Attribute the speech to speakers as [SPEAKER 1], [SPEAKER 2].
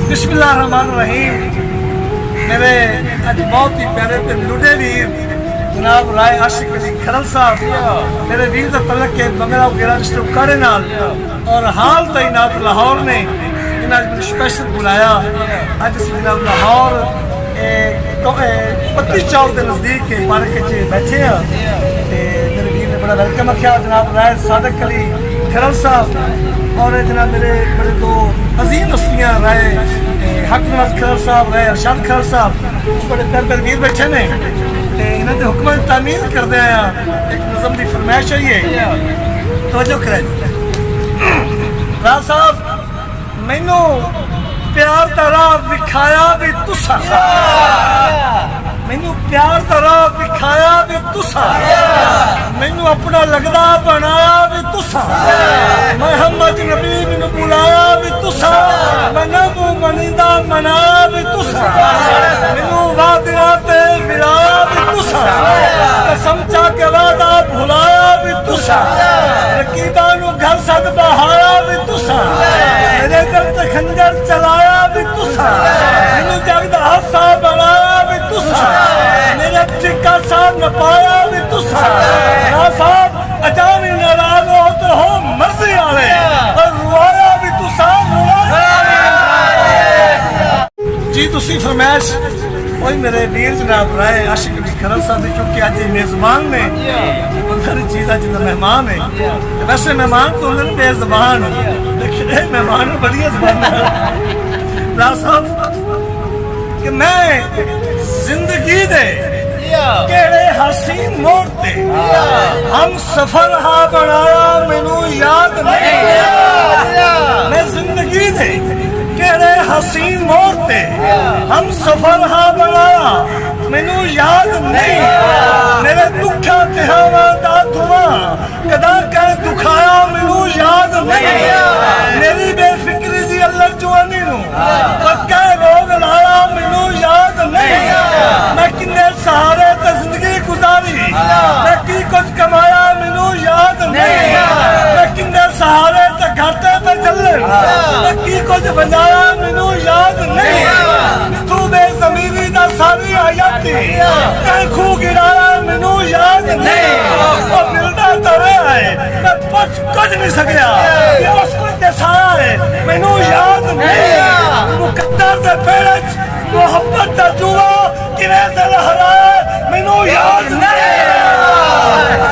[SPEAKER 1] बिस्मिल्लाहिर्रहमानिर्रहीम। मेरे अज बहुत ही प्यारे ते लुडे वीर जनाब राय आशिक अली खरल साहब मेरे वीर का तलक के बंगला वगैरह रिश्ते उकाड़े नाल और हाल तैनात लाहौर ने इन्हें मैंने स्पेशल बुलाया। अज अस जनाब लाहौर पत्ती चौक के नज़दीक के पार्क बैठे हैं। मेरे वीर ने बड़ा वेलकम रखा जनाब राय सादक अली खरल साहब और जनाब मेरे बड़े दो अजीम हस्तियाँ राय हक नवाज खरल साहब राय अरशद खरल साहब बड़े प्यारे वीर बैठे ने इन्हों के हुक्म की तामील करते आया। एक नज़म की फरमाइश है ये तवज्जो करें। राज साहब मैनू प्यार दा राह विखाया भी तुसा, मैनू प्यार दा राह विखाया भी तुसा, मैनू अपना लगदा बनाया भी तुसा, मोहम्मद नबी मैनू बुलाया भी तुसा, मैं नबू मनीदा मनाया भी तुसा, मैनू वादियां ते मिलाया भी तुसा, कसम चा के वादा भुलाया भी तुसा, रकीबा नू घर सद बहाया भी तुसा, मेरे दिल ते खंजर चलाया भी तुसा, मैनू जग दा हासा बनाया भी तुसा, मेरे टिक्का साहब न पाया भी तुसा। राज साहब अचानक नाराज हो तो हो मर्जी आले और रुआया भी तुसा, जी तुसी फरमाइश वही मेरे वीर जनाब राय आशिक अली खरल साहब चूंकि अज मेजबान ने सारी चीज़ अज मेहमान है। वैसे मेहमान तो उन्होंने बेजबान लेकिन मेहमान बढ़िया जबान राज साहब कि मैं जिंदगी दे केड़े हसीन मोड़ ते हम सफर हा बनाया मैनू याद नहीं, मैं जिंदगी दे केड़े हसीन मोड़ ते हम सफर हा बनाया मैनू याद नहीं, मेरे दुखा तिहावा दा धुआं कदा कह दुखाया मैनू याद नहीं, मेरी बेफिक्री दी अल्लाह जवानी नू पक्का रोग लाया मैनू याद नहीं, मैं किन्ने सहारे ते जिंदगी गुजारी मैं की कुछ कमाया मैनू याद नहीं, मैं किन्ने सहारे ते घाटे पे चले मैं की कुछ बजाया मैनू याद नहीं, तू बेज़मीरी दा सारी आयाती कहीं खू गिराया मैनू याद नहीं, और मिलदा तवे है मैं कुछ नहीं सकया उस कुछ दसाया है मैनू याद नहीं, मुकद्दर दे पेड़ मोहब्बत दा जुआ किवें से लहराया मैनू याद नहीं।